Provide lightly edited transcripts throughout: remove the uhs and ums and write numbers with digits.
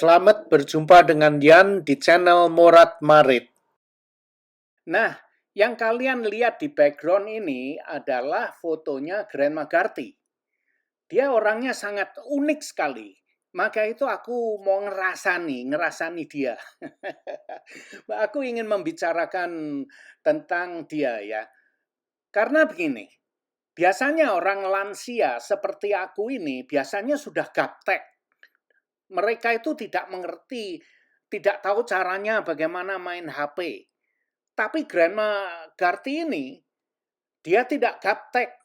Selamat berjumpa dengan Yan di channel Morat Marit. Nah, yang kalian lihat di background ini adalah fotonya Grandma Garty. Dia orangnya sangat unik sekali. Maka itu aku mau ngerasani dia. Aku ingin membicarakan tentang dia ya. Karena begini, biasanya orang lansia seperti aku ini biasanya sudah gaptek. Mereka itu tidak mengerti, tidak tahu caranya bagaimana main HP. Tapi Grandma Garty ini, dia tidak gaptek.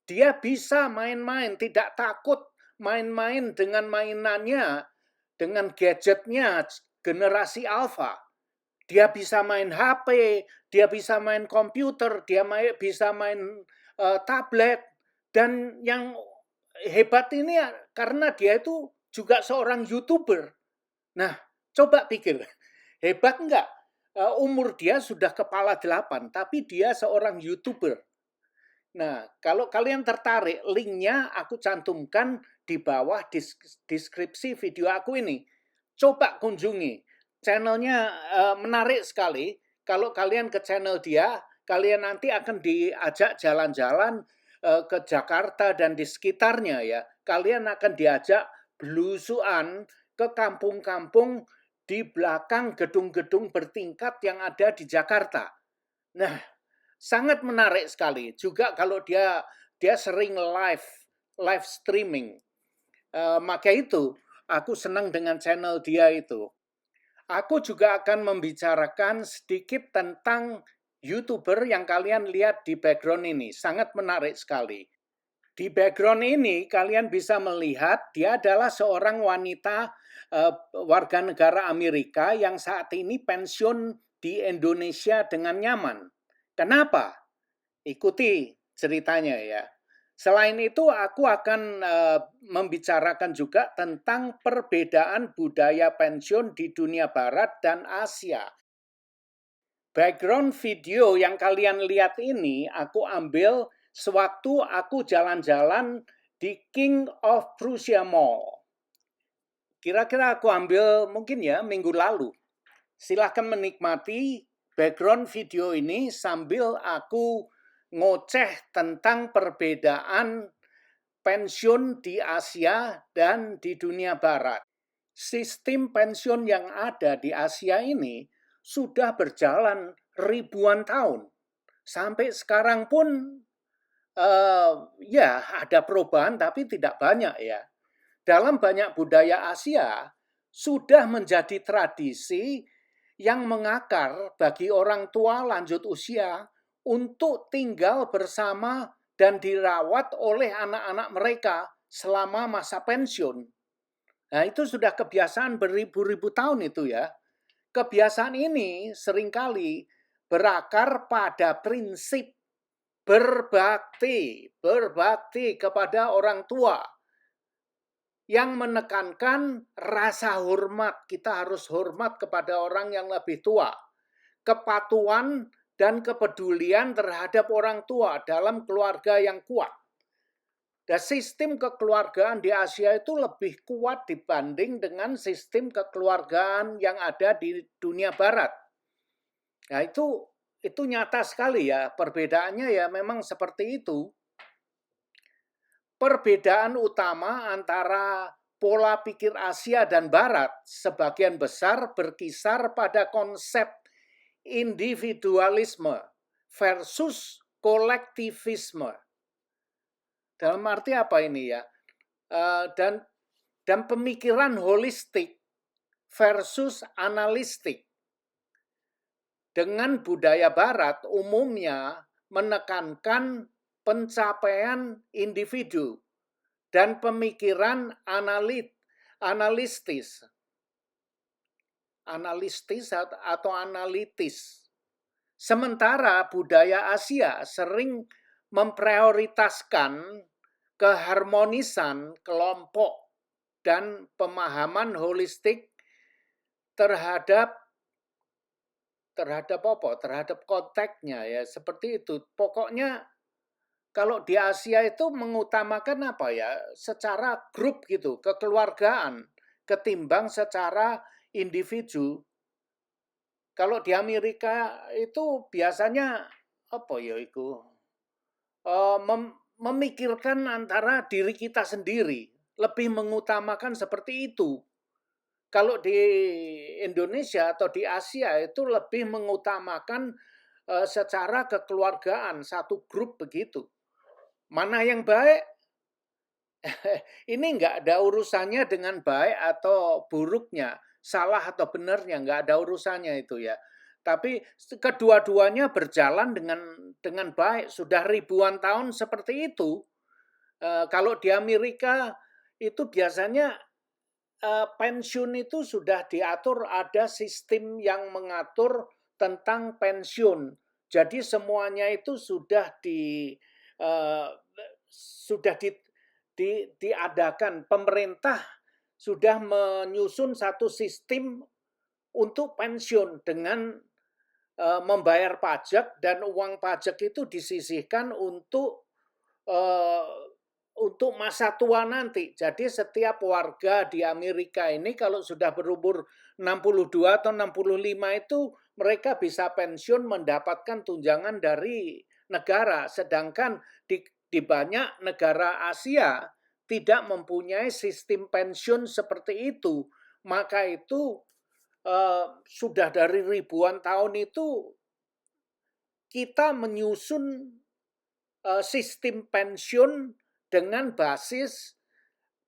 Dia bisa main-main, tidak takut main-main dengan mainannya, dengan gadgetnya generasi Alpha. Dia bisa main HP, dia bisa main komputer, dia bisa main tablet. Dan yang hebat ini karena dia itu juga seorang YouTuber. Nah, coba pikir, hebat enggak? Umur dia sudah kepala 8, tapi dia seorang YouTuber. Nah, kalau kalian tertarik, linknya aku cantumkan di bawah deskripsi video aku ini. Coba kunjungi. Channelnya menarik sekali. Kalau kalian ke channel dia, kalian nanti akan diajak jalan-jalan ke Jakarta dan di sekitarnya ya. Kalian akan diajak belusuan ke kampung-kampung di belakang gedung-gedung bertingkat yang ada di Jakarta. Nah, sangat menarik sekali. Juga kalau dia sering live streaming. Maka itu aku senang dengan channel dia itu. Aku juga akan membicarakan sedikit tentang YouTuber yang kalian lihat di background ini. Sangat menarik sekali. Di background ini kalian bisa melihat dia adalah seorang wanita warga negara Amerika yang saat ini pensiun di Indonesia dengan nyaman. Kenapa? Ikuti ceritanya ya. Selain itu aku akan membicarakan juga tentang perbedaan budaya pensiun di dunia barat dan Asia. Background video yang kalian lihat ini aku ambil sewaktu aku jalan-jalan di King of Prussia Mall. Kira-kira aku ambil mungkin ya minggu lalu. Silahkan menikmati background video ini sambil aku ngoceh tentang perbedaan pensiun di Asia dan di dunia barat. Sistem pensiun yang ada di Asia ini sudah berjalan ribuan tahun. Sampai sekarang pun ya ada perubahan tapi tidak banyak ya. Dalam banyak budaya Asia sudah menjadi tradisi yang mengakar bagi orang tua lanjut usia untuk tinggal bersama dan dirawat oleh anak-anak mereka selama masa pensiun. Nah, itu sudah kebiasaan beribu-ribu tahun itu ya. Kebiasaan ini seringkali berakar pada prinsip berbakti kepada orang tua yang menekankan rasa hormat. Kita harus hormat kepada orang yang lebih tua. Kepatuhan dan kepedulian terhadap orang tua dalam keluarga yang kuat. Dan sistem kekeluargaan di Asia itu lebih kuat dibanding dengan sistem kekeluargaan yang ada di dunia barat. Nah, itu nyata sekali ya, perbedaannya ya memang seperti itu. Perbedaan utama antara pola pikir Asia dan Barat sebagian besar berkisar pada konsep individualisme versus kolektivisme. Dalam arti apa ini ya? Dan pemikiran holistik versus analistik. Dengan budaya Barat umumnya menekankan pencapaian individu dan pemikiran analistis atau analitis. Sementara budaya Asia sering memprioritaskan keharmonisan kelompok dan pemahaman holistik terhadap konteksnya ya, seperti itu. Pokoknya kalau di Asia itu mengutamakan apa ya, secara grup gitu, kekeluargaan. ketimbang secara individu. Kalau di Amerika itu biasanya apa ya itu memikirkan antara diri kita sendiri, lebih mengutamakan seperti itu. Kalau di Indonesia atau di Asia itu lebih mengutamakan secara kekeluargaan, satu grup begitu. Mana yang baik, ini nggak ada urusannya dengan baik atau buruknya, salah atau benarnya, nggak ada urusannya itu ya. Tapi kedua-duanya berjalan dengan baik, sudah ribuan tahun seperti itu. Kalau di Amerika itu biasanya pensiun itu sudah diatur, ada sistem yang mengatur tentang pensiun. Jadi semuanya itu uh, sudah diadakan. Pemerintah sudah menyusun satu sistem untuk pensiun dengan membayar pajak, dan uang pajak itu disisihkan untuk masa tua nanti. Jadi setiap warga di Amerika ini kalau sudah berumur 62 atau 65 itu mereka bisa pensiun mendapatkan tunjangan dari negara. Sedangkan di banyak negara Asia tidak mempunyai sistem pensiun seperti itu. Maka itu sudah dari ribuan tahun itu kita menyusun sistem pensiun dengan basis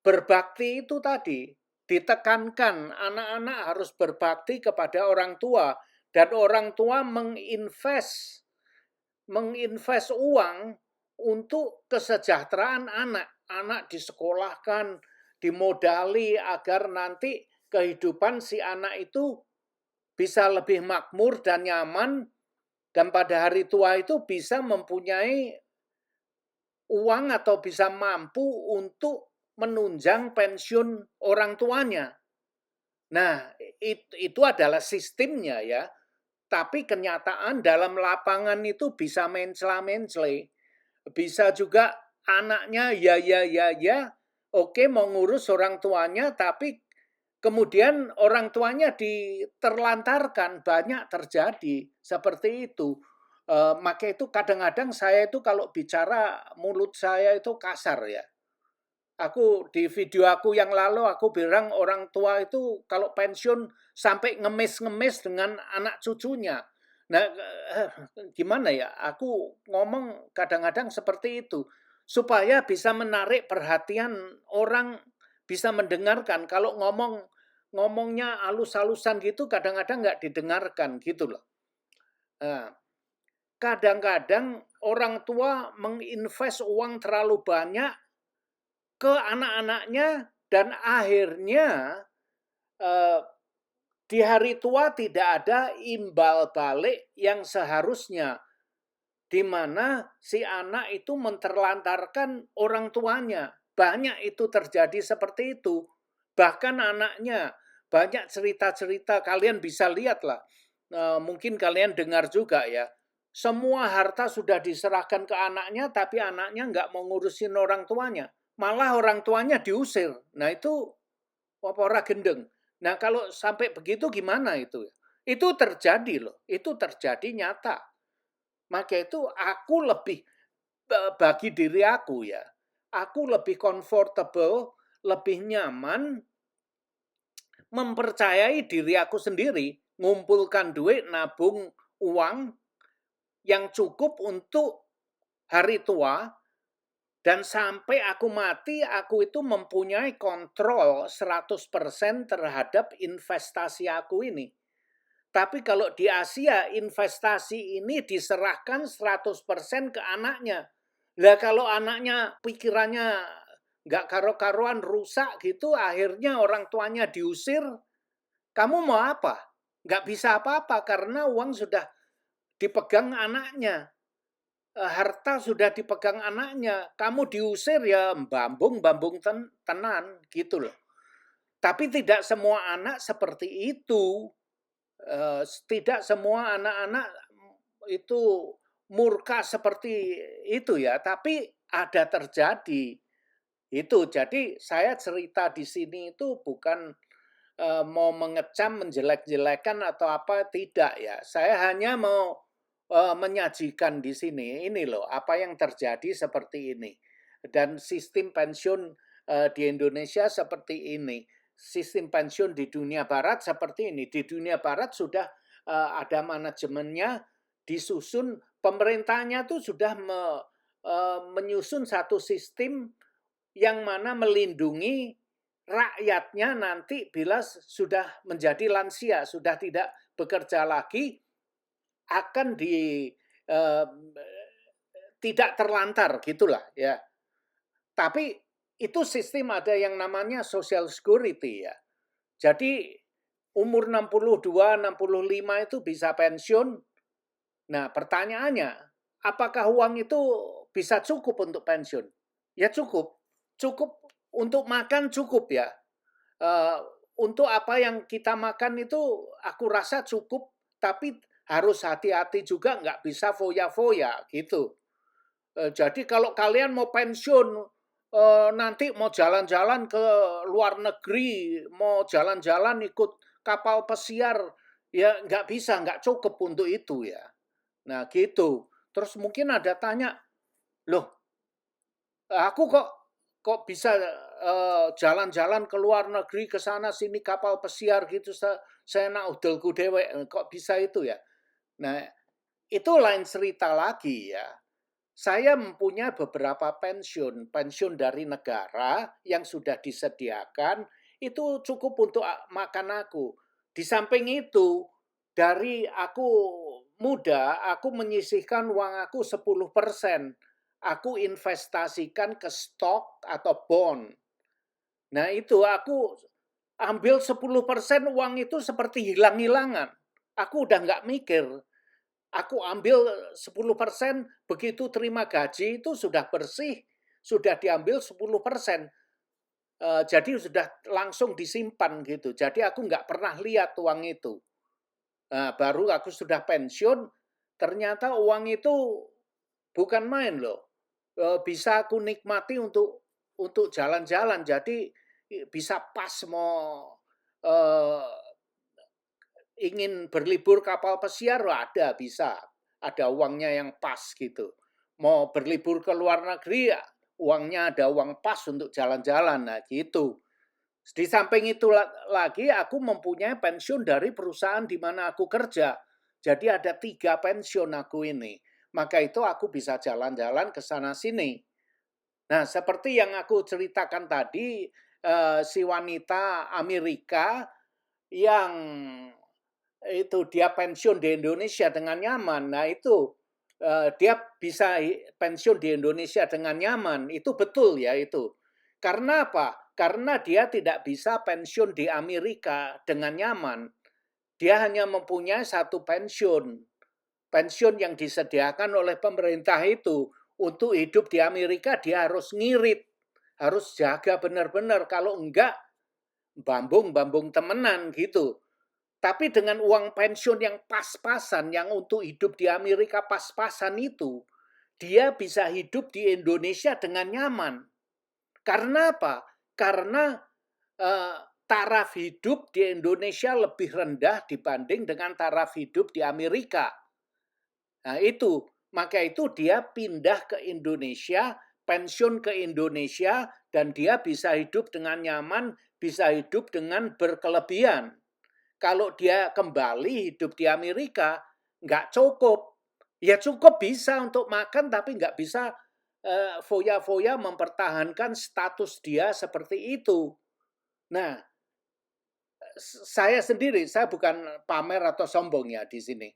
berbakti itu tadi. Ditekankan anak-anak harus berbakti kepada orang tua, dan orang tua menginvest uang untuk kesejahteraan anak. Anak disekolahkan, dimodali agar nanti kehidupan si anak itu bisa lebih makmur dan nyaman, dan pada hari tua itu bisa mempunyai uang atau bisa mampu untuk menunjang pensiun orang tuanya. Nah, itu adalah sistemnya ya. Tapi kenyataan dalam lapangan itu bisa mencela-mencele. Bisa juga anaknya ya, oke mau ngurus orang tuanya, tapi kemudian orang tuanya diterlantarkan, banyak terjadi seperti itu. Maka itu kadang-kadang saya itu kalau bicara mulut saya itu kasar ya. Aku di video aku yang lalu aku bilang orang tua itu kalau pensiun sampai ngemis-ngemis dengan anak cucunya. Nah, gimana ya? Aku ngomong kadang-kadang seperti itu supaya bisa menarik perhatian orang, bisa mendengarkan. Kalau ngomongnya alus-alusan gitu kadang-kadang nggak didengarkan gitu loh. Nah, kadang-kadang orang tua menginvest uang terlalu banyak ke anak-anaknya, dan akhirnya di hari tua tidak ada imbal balik yang seharusnya, di mana si anak itu menterlantarkan orang tuanya. Banyak itu terjadi seperti itu. Bahkan anaknya, banyak cerita-cerita, kalian bisa lihatlah. Mungkin kalian dengar juga ya. Semua harta sudah diserahkan ke anaknya, tapi anaknya nggak mau ngurusin orang tuanya. Malah orang tuanya diusir. Nah itu ora gendeng. Nah kalau sampai begitu gimana itu? Itu terjadi loh. Itu terjadi nyata. Maka itu aku lebih, bagi diri aku ya, aku lebih comfortable, lebih nyaman mempercayai diri aku sendiri, ngumpulkan duit, nabung uang yang cukup untuk hari tua, dan sampai aku mati aku itu mempunyai kontrol 100% terhadap investasi aku ini. Tapi kalau di Asia investasi ini diserahkan 100% ke anaknya. Lah kalau anaknya pikirannya nggak karo-karuan, rusak gitu, akhirnya orang tuanya diusir, kamu mau apa? Nggak bisa apa-apa karena uang sudah dipegang anaknya. Harta sudah dipegang anaknya. Kamu diusir ya bambung tenan gitu loh. Tapi tidak semua anak seperti itu. Tidak semua anak-anak itu murka seperti itu ya, tapi ada terjadi itu. Jadi saya cerita di sini itu bukan mau mengecam, menjelek-jelekan atau apa, tidak ya. Saya hanya mau menyajikan di sini, ini loh apa yang terjadi seperti ini. Dan sistem pensiun di Indonesia seperti ini. Sistem pensiun di dunia barat seperti ini. Di dunia barat sudah ada manajemennya, disusun, pemerintahnya tuh sudah menyusun satu sistem yang mana melindungi rakyatnya nanti bila sudah menjadi lansia, sudah tidak bekerja lagi, akan eh, tidak terlantar gitulah ya. Tapi itu sistem ada yang namanya social security ya. Jadi umur 62, 65 itu bisa pensiun. Nah, pertanyaannya, apakah uang itu bisa cukup untuk pensiun? Ya cukup. Cukup untuk makan cukup ya. Eh, untuk apa yang kita makan itu aku rasa cukup, tapi harus hati-hati juga, nggak bisa foya-foya gitu. Jadi kalau kalian mau pensiun, nanti mau jalan-jalan ke luar negeri, mau jalan-jalan ikut kapal pesiar, ya nggak bisa, nggak cukup untuk itu ya. Nah gitu. Terus mungkin ada tanya, loh aku kok bisa jalan-jalan ke luar negeri, ke sana sini kapal pesiar gitu, saya nak udelku dewek, kok bisa itu ya? Nah itu lain cerita lagi ya. Saya mempunyai beberapa pensiun, pensiun dari negara yang sudah disediakan, itu cukup untuk makan aku. Di samping itu, dari aku muda, aku menyisihkan uang aku 10%. Aku investasikan ke stok atau bond. Nah itu aku ambil 10% uang itu seperti hilang-hilangan. Aku udah nggak mikir, aku ambil 10%, begitu terima gaji itu sudah bersih, sudah diambil 10%. Jadi sudah langsung disimpan gitu. Jadi aku nggak pernah lihat uang itu. Nah, baru aku sudah pensiun, ternyata uang itu bukan main loh. Bisa aku nikmati untuk jalan-jalan. Jadi bisa pas mau eh, ingin berlibur kapal pesiar, ada bisa. Ada uangnya yang pas gitu. Mau berlibur ke luar negeri, ya, uangnya ada uang pas untuk jalan-jalan. Nah gitu. Di samping itu lagi aku mempunyai pensiun dari perusahaan di mana aku kerja. Jadi ada 3 pensiun aku ini. Maka itu aku bisa jalan-jalan ke sana sini. Nah, seperti yang aku ceritakan tadi, si wanita Amerika yang itu dia pensiun di Indonesia dengan nyaman. Nah, itu dia bisa pensiun di Indonesia dengan nyaman. Itu betul ya itu. Karena apa? Karena dia tidak bisa pensiun di Amerika dengan nyaman. Dia hanya mempunyai satu pensiun. Pensiun yang disediakan oleh pemerintah itu. Untuk hidup di Amerika dia harus ngirit. Harus jaga benar-benar. Kalau enggak, bambung-bambung temenan gitu. Tapi dengan uang pensiun yang pas-pasan, yang untuk hidup di Amerika pas-pasan itu, dia bisa hidup di Indonesia dengan nyaman. Karena apa? Karena taraf hidup di Indonesia lebih rendah dibanding dengan taraf hidup di Amerika. Nah itu, maka itu dia pindah ke Indonesia, pensiun ke Indonesia, dan dia bisa hidup dengan nyaman, bisa hidup dengan berkelebihan. Kalau dia kembali hidup di Amerika, nggak cukup. Ya cukup bisa untuk makan, tapi nggak bisa foya-foya mempertahankan status dia seperti itu. Nah, saya sendiri, saya bukan pamer atau sombong ya di sini.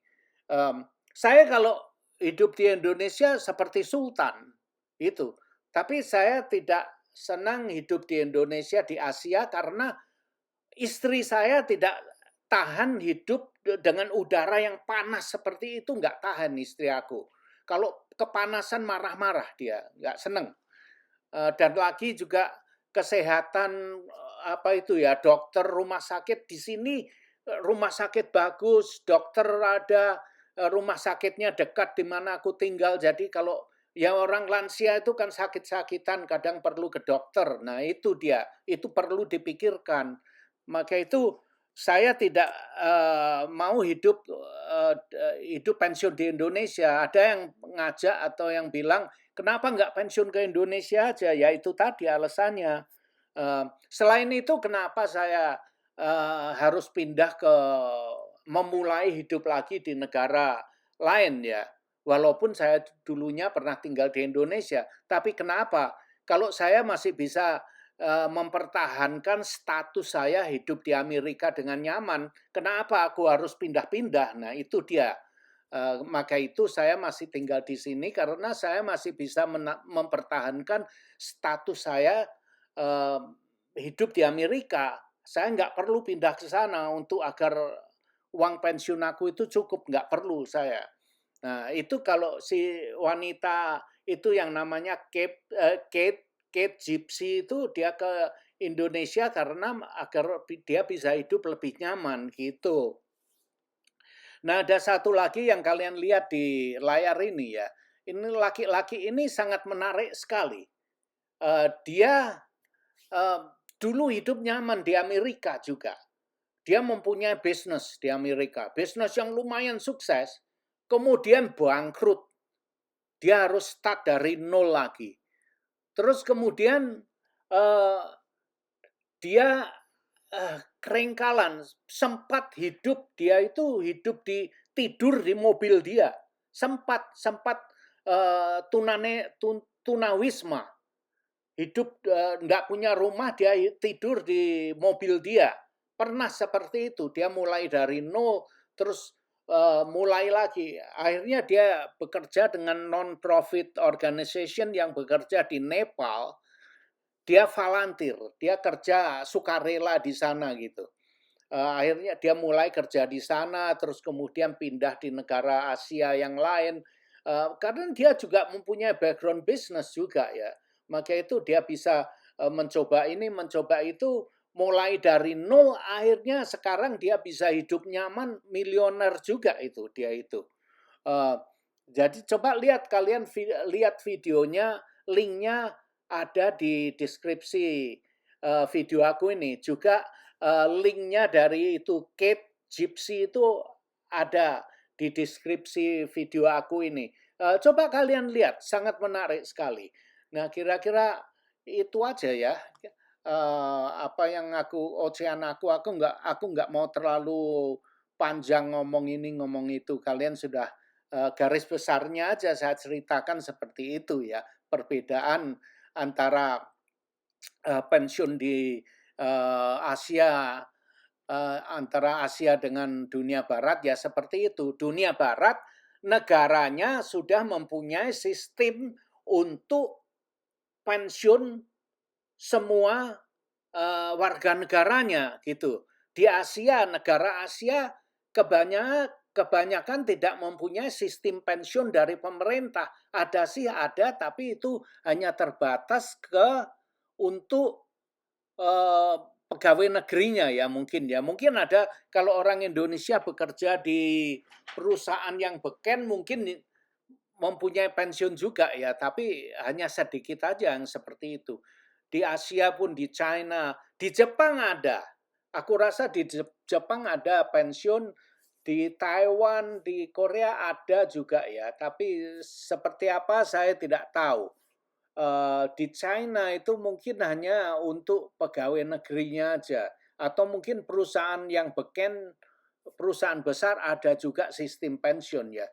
Saya kalau hidup di Indonesia seperti sultan, itu. Tapi saya tidak senang hidup di Indonesia, di Asia, karena istri saya tidak tahan hidup dengan udara yang panas seperti itu, nggak tahan istri aku. Kalau kepanasan marah-marah dia, nggak seneng. Dan lagi juga kesehatan apa itu ya, dokter rumah sakit di sini, rumah sakit bagus, dokter ada, rumah sakitnya dekat di mana aku tinggal. Jadi kalau ya orang lansia itu kan sakit-sakitan kadang perlu ke dokter. Nah itu dia, itu perlu dipikirkan. Maka itu saya tidak mau hidup pensiun di Indonesia. Ada yang ngajak atau yang bilang, kenapa nggak pensiun ke Indonesia aja? Ya itu tadi alasannya. Selain itu, kenapa saya harus pindah ke memulai hidup lagi di negara lain ya? Walaupun saya dulunya pernah tinggal di Indonesia, tapi kenapa? Kalau saya masih bisa mempertahankan status saya hidup di Amerika dengan nyaman, kenapa aku harus pindah-pindah? Nah, itu dia. Maka itu saya masih tinggal di sini karena saya masih bisa mempertahankan status saya eh, hidup di Amerika. Saya nggak perlu pindah ke sana untuk agar uang pensiun aku itu cukup, nggak perlu saya. Nah, itu kalau si wanita itu yang namanya Kate Gypsy itu dia ke Indonesia karena agar dia bisa hidup lebih nyaman gitu. Nah, ada satu lagi yang kalian lihat di layar ini ya. Ini laki-laki ini sangat menarik sekali. Dia eh, dulu hidup nyaman di Amerika juga. Dia mempunyai bisnis di Amerika, bisnis yang lumayan sukses. Kemudian bangkrut, dia harus start dari nol lagi. Terus kemudian eh, dia kerengkalan, sempat hidup dia itu hidup di tidur di mobil dia, sempat sempat tunawisma, hidup nggak punya rumah, dia tidur di mobil dia, pernah seperti itu. Dia mulai dari nol, terus mulai lagi. Akhirnya dia bekerja dengan non-profit organization yang bekerja di Nepal. Dia volunteer, dia kerja sukarela di sana gitu. Akhirnya dia mulai kerja di sana, terus kemudian pindah di negara Asia yang lain. Karena dia juga mempunyai background bisnis juga ya. Maka itu dia bisa mencoba ini, mencoba itu, mulai dari nol, akhirnya sekarang dia bisa hidup nyaman, miliuner juga itu dia itu. Uh, jadi coba lihat kalian lihat videonya, linknya ada di deskripsi video aku ini. Juga linknya dari itu Kate Gypsy itu ada di deskripsi video aku ini. Coba kalian lihat, sangat menarik sekali. Nah, kira-kira itu aja ya. Apa yang ocehan aku nggak mau terlalu panjang ngomong ini ngomong itu. Kalian sudah garis besarnya aja saya ceritakan seperti itu ya. Perbedaan antara pensiun di Asia, antara Asia dengan dunia Barat ya seperti itu. Dunia Barat negaranya sudah mempunyai sistem untuk pensiun semua warga negaranya gitu. Di Asia, negara Asia kebanyakan tidak mempunyai sistem pensiun dari pemerintah. Ada sih ada, tapi itu hanya terbatas untuk eh, pegawai negerinya ya mungkin ya. Mungkin ada kalau orang Indonesia bekerja di perusahaan yang beken mungkin mempunyai pensiun juga ya, tapi hanya sedikit aja yang seperti itu. Di Asia pun, di China, di Jepang ada. Aku rasa di Jepang ada pensiun, di Taiwan, di Korea ada juga ya, tapi seperti apa saya tidak tahu. Di China itu mungkin hanya untuk pegawai negerinya aja, atau mungkin perusahaan yang beken, perusahaan besar ada juga sistem pensiun ya.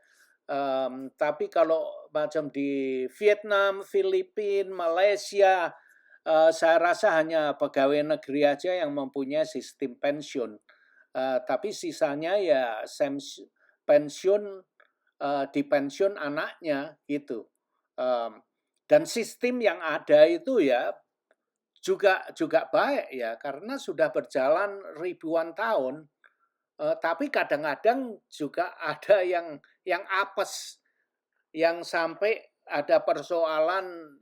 Tapi kalau macam di Vietnam, Filipina, Malaysia, saya rasa hanya pegawai negeri aja yang mempunyai sistem pensiun. Tapi sisanya ya pensiun, di pensiun anaknya gitu. Dan sistem yang ada itu ya juga juga baik ya karena sudah berjalan ribuan tahun. Tapi kadang-kadang juga ada yang apes, yang sampai ada persoalan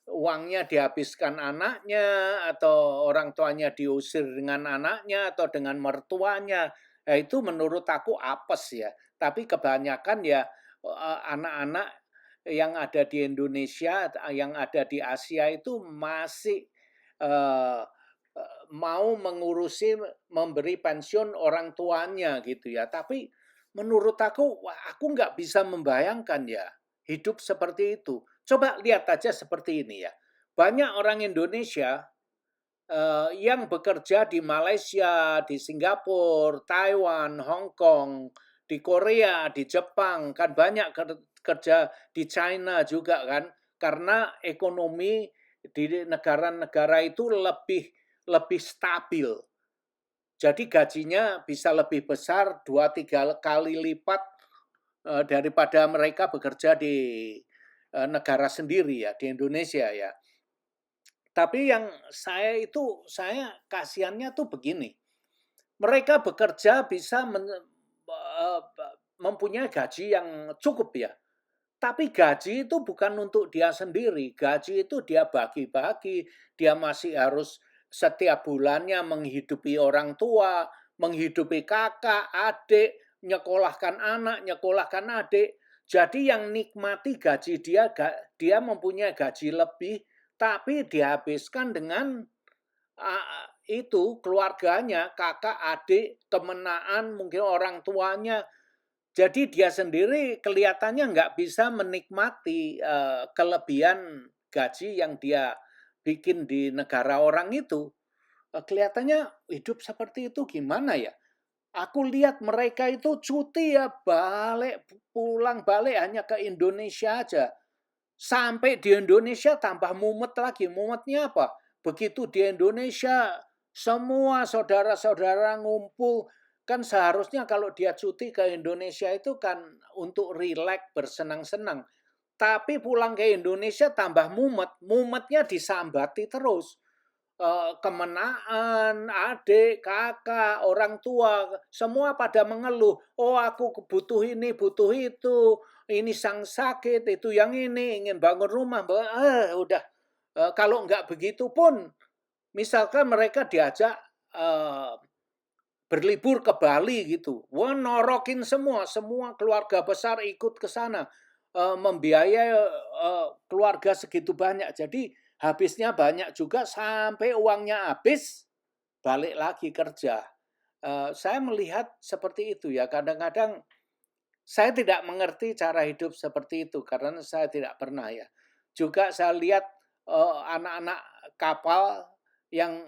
uangnya dihabiskan anaknya atau orang tuanya diusir dengan anaknya atau dengan mertuanya. Nah, itu menurut aku apes ya. Tapi kebanyakan ya anak-anak yang ada di Indonesia, yang ada di Asia itu masih eh, mau mengurusi memberi pensiun orang tuanya gitu ya. Tapi menurut aku, aku nggak bisa membayangkan ya hidup seperti itu. Coba lihat aja seperti ini ya. Banyak orang Indonesia yang bekerja di Malaysia, di Singapura, Taiwan, Hong Kong, di Korea, di Jepang, kan banyak kerja di China juga kan, karena ekonomi di negara-negara itu lebih stabil. Jadi gajinya bisa lebih besar 2-3 kali lipat daripada mereka bekerja di negara sendiri ya, di Indonesia ya. Tapi yang saya kasihannya tuh begini. Mereka bekerja bisa mempunyai gaji yang cukup ya. Tapi gaji itu bukan untuk dia sendiri. Gaji itu dia bagi-bagi. Dia masih harus setiap bulannya menghidupi orang tua, menghidupi kakak, adik, nyekolahkan anak, nyekolahkan adik. Jadi yang nikmati gaji dia mempunyai gaji lebih, tapi dihabiskan dengan itu keluarganya, kakak, adik, kemenaan, mungkin orang tuanya. Jadi dia sendiri kelihatannya nggak bisa menikmati kelebihan gaji yang dia bikin di negara orang itu. Kelihatannya hidup seperti itu gimana ya? Aku lihat mereka itu cuti ya pulang balik hanya ke Indonesia aja. Sampai di Indonesia tambah mumet lagi. Mumetnya apa? Begitu di Indonesia semua saudara-saudara ngumpul. Kan seharusnya kalau dia cuti ke Indonesia itu kan untuk rileks, bersenang-senang. Tapi pulang ke Indonesia tambah mumet. Mumetnya disambati terus. Kemenaan, adik, kakak, orang tua, semua pada mengeluh. Oh, aku butuh ini, butuh itu. Ini sang sakit, itu yang ini, ingin bangun rumah. Udah. Kalau nggak begitu pun, misalkan mereka diajak berlibur ke Bali gitu. Wah, norokin semua keluarga besar ikut ke sana. Membiayai keluarga segitu banyak. Jadi habisnya banyak juga sampai uangnya habis, balik lagi kerja. Saya melihat seperti itu ya. Kadang-kadang saya tidak mengerti cara hidup seperti itu karena saya tidak pernah ya. Juga saya lihat anak-anak kapal yang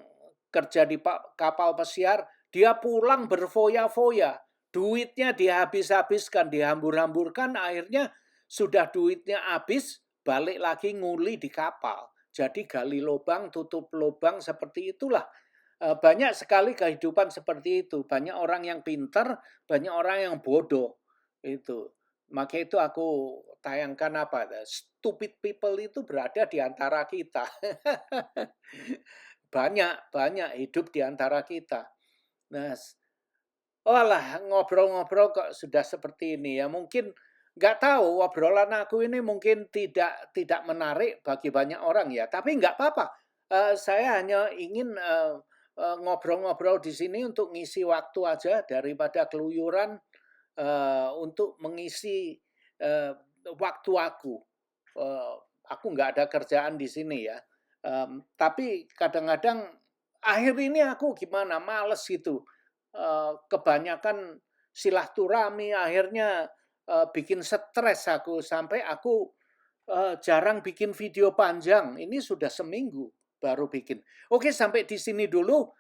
kerja di kapal pesiar, dia pulang berfoya-foya. Duitnya dihabis-habiskan, dihambur-hamburkan, akhirnya sudah duitnya habis, balik lagi nguli di kapal. Jadi gali lubang, tutup lubang, seperti itulah. Banyak sekali kehidupan seperti itu. Banyak orang yang pintar, banyak orang yang bodoh. Itu. Maka itu aku tayangkan apa? Stupid people itu berada di antara kita. Banyak hidup di antara kita. Nah, ngobrol-ngobrol kok sudah seperti ini ya. Mungkin nggak tahu obrolan aku ini mungkin tidak menarik bagi banyak orang ya. Tapi nggak apa-apa. Saya hanya ingin ngobrol-ngobrol di sini untuk ngisi waktu aja daripada keluyuran, untuk mengisi waktu aku. Aku nggak ada kerjaan di sini ya. Tapi kadang-kadang akhir ini aku gimana, males gitu. Kebanyakan silaturahmi akhirnya bikin stres aku sampai aku jarang bikin video panjang. Ini sudah seminggu baru bikin. Oke, sampai di sini dulu.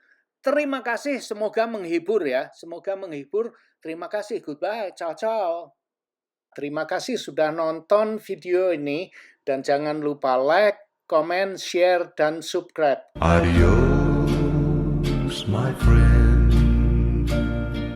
Terima kasih, semoga menghibur ya. Semoga menghibur. Terima kasih, goodbye, ciao. Terima kasih sudah nonton video ini dan jangan lupa like, comment, share, dan subscribe. Adios, my friend.